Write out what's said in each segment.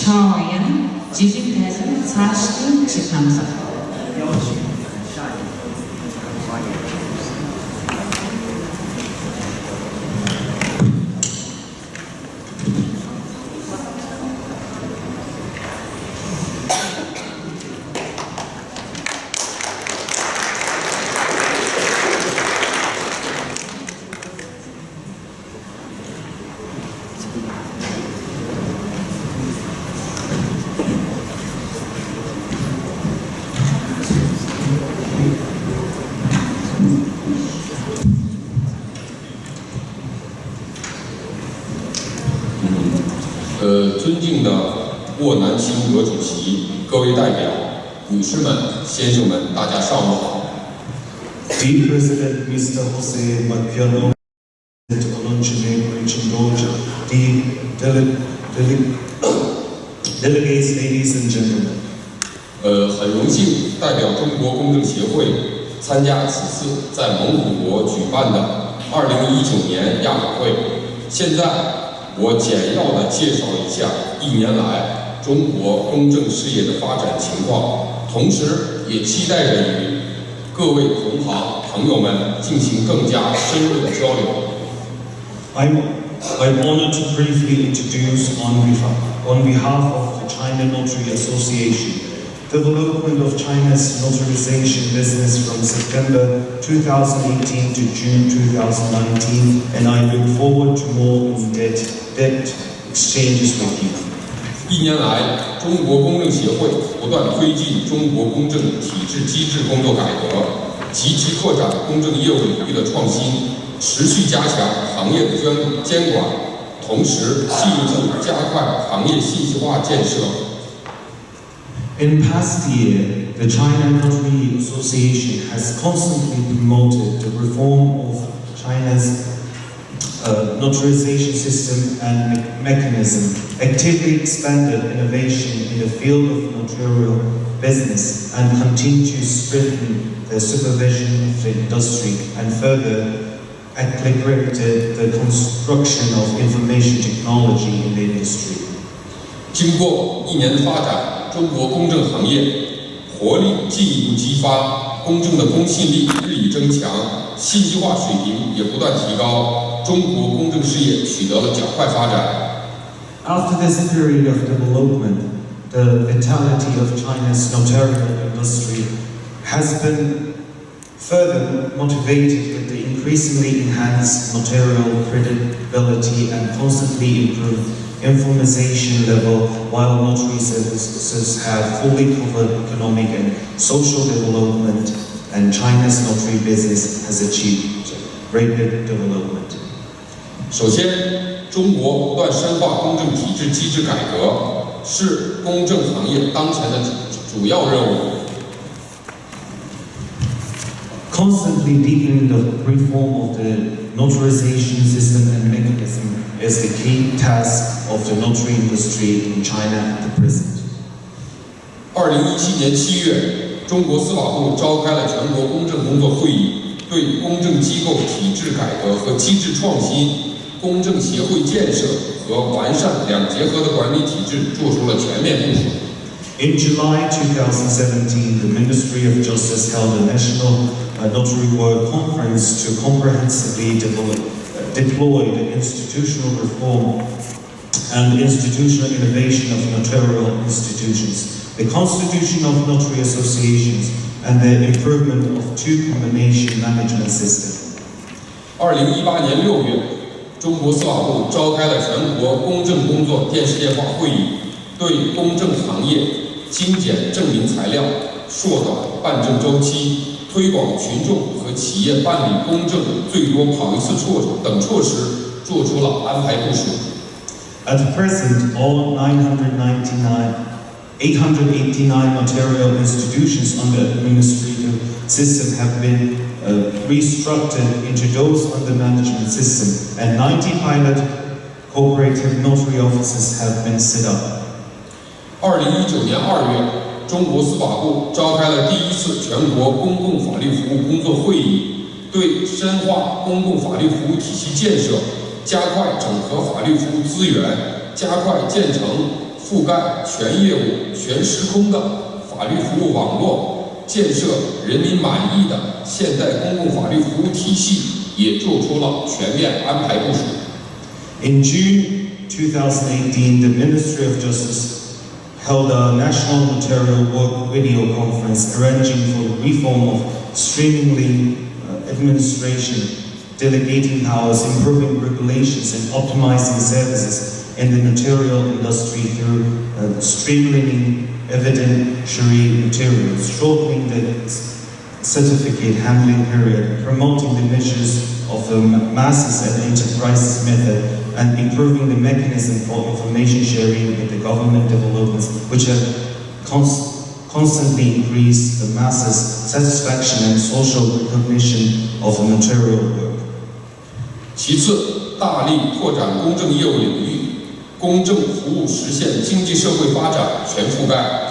Çağlayan Cicimtez'in saçlı çıkansa.尊敬的沃南辛格主席、各位代表、女士们、先生们，大家上午好。Dear President Mr. Jose Marciano, Olonchine Richindoja, delegates, ladies and gentlemen. 很荣幸代表中国公正协会参加此次在蒙古国举办的2019年亚委会。现在我简要地介绍一下1年来中国公正事业的发展情况，同时也期待着与各位同行朋友们进行更加深入的交流。I'm honored to briefly introduce on behalf of the China Notary Association development of China's notarization business from September 2018 to June 2019, and I look forward to more in-depth exchanges with you. 1年来，中国公正协会不断推进中国公正体制机制工作改革，积极拓展公正业务领域的创新，持续加强行业的监管，同时进一步加快行业信息化建设。In the past year, the China Notary Association has constantly promoted the reform of China's notarization system and mechanism, actively expanded innovation in the field of notarial business, and continued to strengthen the supervision of the industry, and further accelerated the construction of information technology in the industry. 经过1年的发展，中国公证行业活力进一步激发，公证的公信力日益增强，信息化水平也不断提高，中国公证事业取得了较快发展。After this period of development, the vitality of China's notarial industry has been further motivated with the increasingly enhanced notarial credibility and constantly improved informatization level, while notary services have fully covered economic and social development, and China's notary business has achieved rapid development. 首先，中国不断深化公证体制机制改革，是公证行业当前的主要任务。Constantly deepening the reform of the notarization system and mechanism is the key task of the notary industry in China at the present. 2017年7月，中国司法部召开了全国公证工作会议，对公证机构体制改革和机制创新、公证协会建设和完善两结合的管理体制做出了全面部署。In July 2017, the Ministry of Justice held a national notary work conference to comprehensively deploy the institutional reform and institutional innovation of notarial institutions, the constitution of notary associations, and the improvement of two combination management system. 2018年6月，中国司法部召开了全国公证工作电视电话会议，对公证行业精简证明材料、缩短办证周期、推广群众和企业办理公证最多跑一次等措施做出了安排部署。At present, all 889 notarial institutions under administrative system have been restructured into those under management system, and 90 pilot cooperative notary offices have been set up. 2019年2月，中国司法部召开了第1次全国公共法律服务工作会议，对深化公共法律服务体系建设、加快整合法律服务资源、加快建成覆盖全业务、全时空的法律服务网络，建设人民满意的现代公共法律服务体系，也做出了全面安排部署。In June 2018, the Ministry of Justice held a national notarial work video conference arranging for reform of streamlining administration, delegating powers, improving regulations, and optimizing services in the notarial industry through streamlining evidentiary materials, shortening the certificate handling period, promoting the measures of the masses and enterprises method, and improving the mechanism for information sharing with the government developments, which have constantly increased the masses' satisfaction and social recognition of the notarial work. 其次，大力拓展公证业务领域，公证服务实现经济社会发展全覆盖。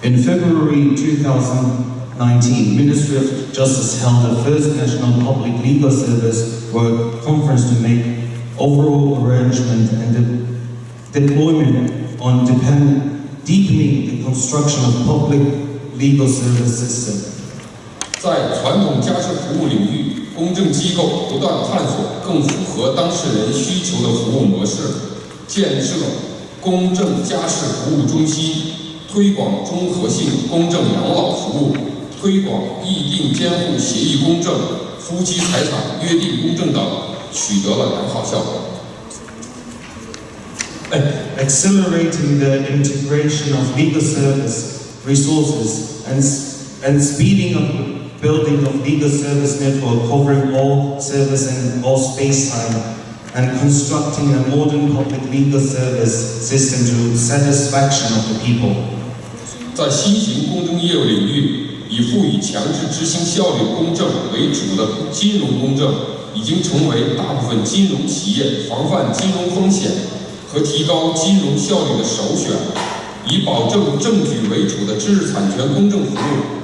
In February 2019, Ministry of Justice held the first National Public Legal Service Work Conference to make overall arrangement and deployment on deepening the construction of public legal service system. 在传统家事服务领域，公证机构不断探索更符合当事人需求的服务模式，建设公证家事服务中心，推广综合性公证养老服务，推广议定监护协议公证、夫妻财产约定公证等，取得了良好效果。Accelerating the integration of legal service resources and speeding up the building of legal service network covering all service and all space-time, and constructing a modern public legal service system to satisfaction of the people. 在新型公证业务领域，以赋予强制执行效率公证为主的金融公证，已经成为大部分金融企业防范金融风险和提高金融效率的首选。以保证证据为主的知识产权公证服务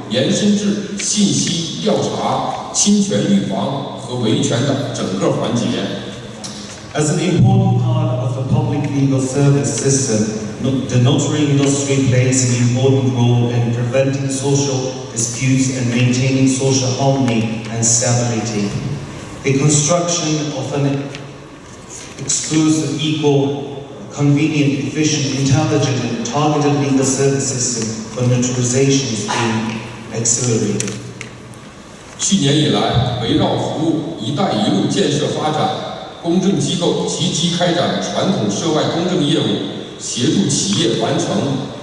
延伸至信息调查、侵权预防和维权等整个环节。As an important part of the public legal service system, the notary industry plays an important role in preventing social disputes and maintaining social harmony and stability. The construction of an exclusive, equal, convenient, efficient, intelligent, and targeted legal service system for notarization is being accelerated. 去年以来，围绕服务“一带一路”建设发展，公证机构积极开展传统涉外公证业务，协助企业完成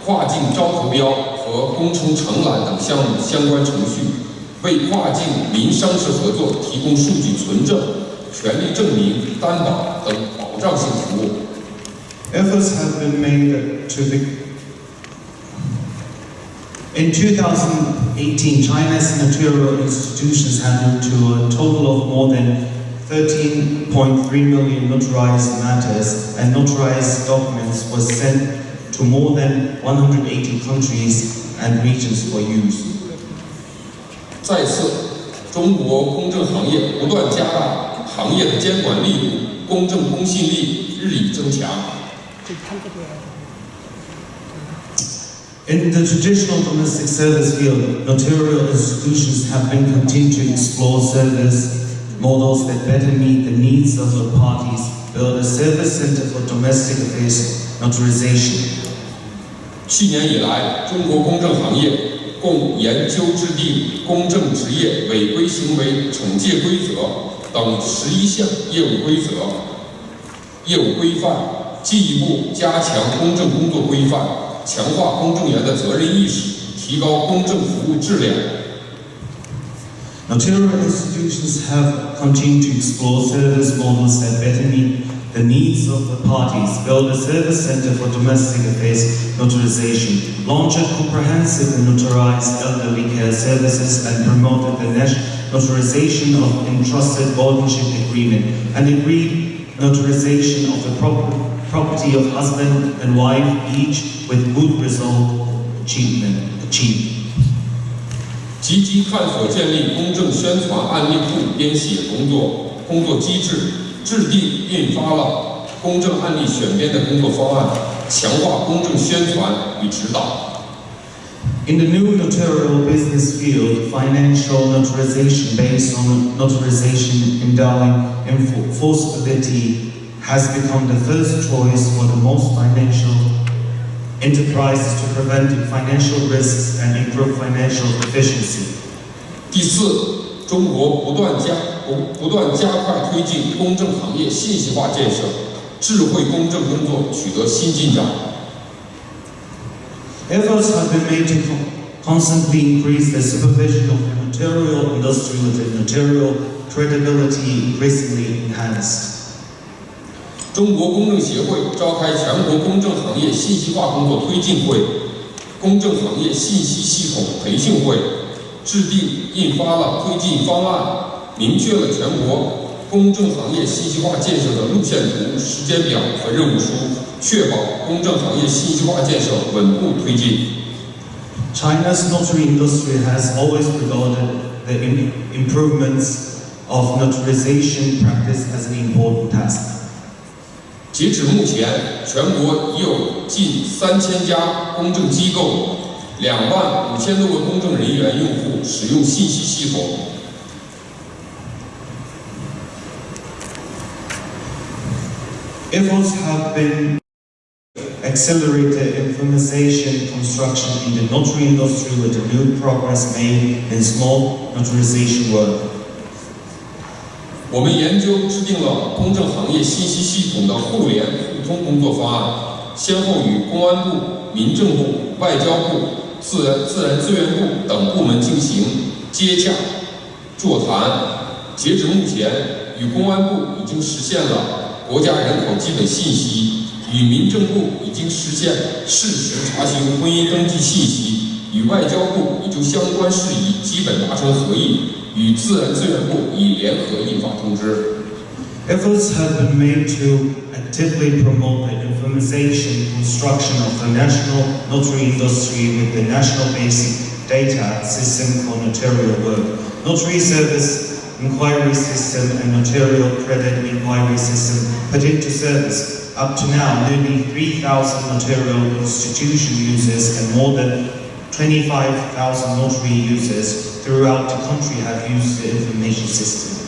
跨境招投标和工程承揽等项目相关程序，为跨境民商事合作提供数据存证、权利证明、担保等保障性服务。Efforts have been made to In 2018, China's notarial institutions handled to a total of more than 13.3 million notarized matters, and notarized documents were sent to more than 180 countries and regions for use. 再次，中国公证行业不断加大行业的监管力度，公证公信力日益增强。In the traditional domestic service field, notarial institutions have been continuing to explore service models that better meet the needs of the parties, build a service center for domestic affairs notarization. 去年以来，中国公证行业共研究制定公证职业违规行为惩戒规则等11项业务规则、业务规范，进一步加强公证工作规范，强化公证员的责任意识，提高公证服务质量。Notarial institutions have continued to explore service models that better meet the needs of the parties, build a service center for domestic affairs notarization, launched comprehensive and notarized elderly care services, and promoted the notarization of entrusted guardianship agreement, and agreed notarization of the property of husband and wife, each with good result achieved. 积极探索建立公证宣传案例库编写工作机制，制定印发了公正案例选编的工作方案，强化公正宣传与指导。In the new notarial business field, financial notarization based on notarization endowing enforceability has become the first choice for the most financial enterprises to prevent financial risks and improve financial efficiency. 第四，中国不断加快推进公证行业信息化建设，智慧公证工作取得新进展。Efforts have been made to constantly increase the supervision of the notarial industry with the notarial credibility increasingly enhanced. 中国公证协会召开全国公证行业信息化工作推进会、公证行业信息系统培训会，制定印发了推进方案，明确了全国公证行业信息化建设的路线图、时间表和任务书，确保公证行业信息化建设稳步推进。China's notary industry has always regarded the improvements of notarization practice as an important task. 截止目前，全国已有近3000家公证机构，25000多个公证人员用户使用信息系统。Efforts have been accelerated informatization construction in the notary industry with the new progress made in small notarization work. 我们研究制定了公证行业信息系统的互联互通工作方案，先后与公安部、民政部、外交部、自然资源部等部门进行接洽座谈。截止目前，与公安部已经实现了国家人口基本信息，与民政部已经实现事实查询婚姻登记信息，与外交部已就相关事宜基本达成合意。与自然资源部已联合印发通知。Efforts have been made to actively promote the informatization construction of the national notary industry with the National Basic Data System for notarial work, Notary Service Inquiry System and Notarial Credit Inquiry System put into service. Up to now, nearly 3,000 notarial institution users and more than 25,000 notary users throughout the country have used the information system.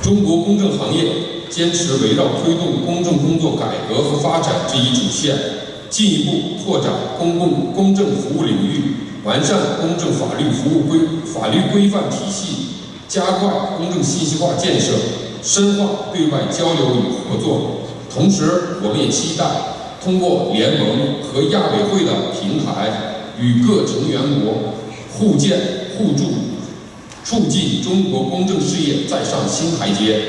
中国公证行业坚持围绕推动公证工作改革和发展这一主线，进一步拓展公证服务领域，完善公证法律规范体系，加快公证信息化建设，深化对外交流与合作。同时，我们也期待通过联盟和亚委会的平台，与各成员国互鉴互助，促进中国公证事业再上新台阶。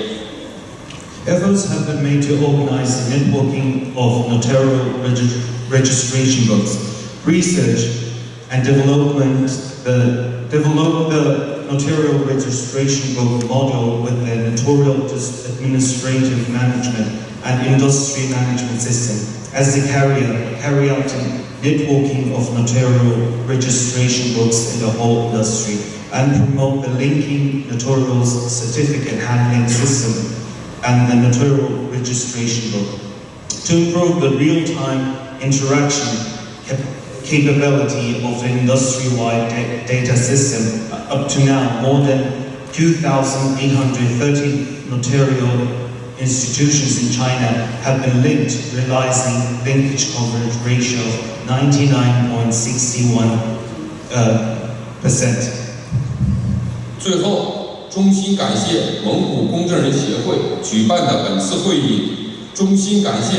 Efforts have been made to organize the networking of notarial registration books, research and develop the notarial registration book model with the notarial administrative management and industry management system as they carry out networking of notarial registration books in the whole industry and promote the linking notarial certificate handling system and the notarial registration book to improve the real-time interaction capability of the industry-wide data system. Up to now, more than 2,830 notarial institutions in China have been linked, realizing linkage coverage ratio of 99.61%. 最后，衷心感谢蒙古公证人协会举办的本次会议，衷心感谢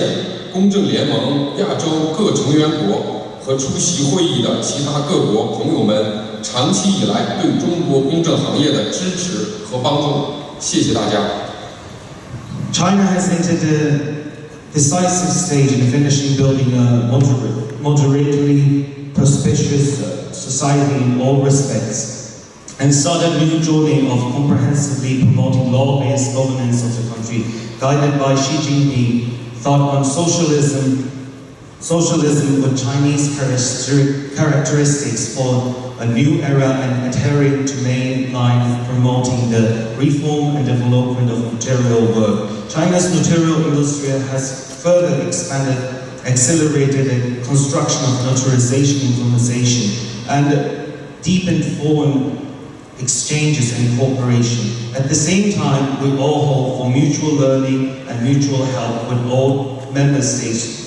公证联盟亚洲各成员国和出席会议的其他各国朋友们长期以来对中国公证行业的支持和帮助。谢谢大家。China has entered a decisive stage in finishing building a moderately prosperous society in all respects, and started a new journey of comprehensively promoting law-based governance of the country, guided by Xi Jinping, thought on socialism, socialism with Chinese characteristics for a new era and adhering to mainline promoting the reform and development of material work. China's notarial industry has further expanded, accelerated the construction of notarization implementation, and deepened foreign exchanges and cooperation. At the same time, we all hope for mutual learning and mutual help with all member states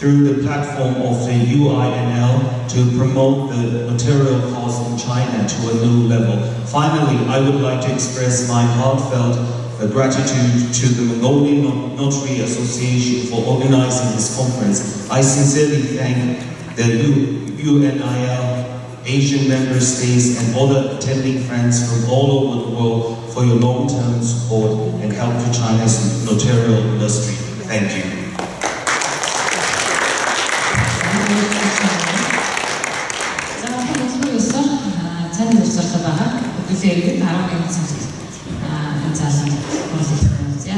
through the platform of the UINL to promote the notarial cause in China to a new level. Finally, I would like to express my heartfelt gratitude to the Mongolian Notary Association for organizing this conference. I sincerely thank the UNIL, Asian member states, and other attending friends from all over the world for your long-term support and help to China's notarial industry. Thank you. За өнөөдөр цааны зурсалтай байгаа. Билээ 11 цагт энэ цаасан үйлчлэх юм зя.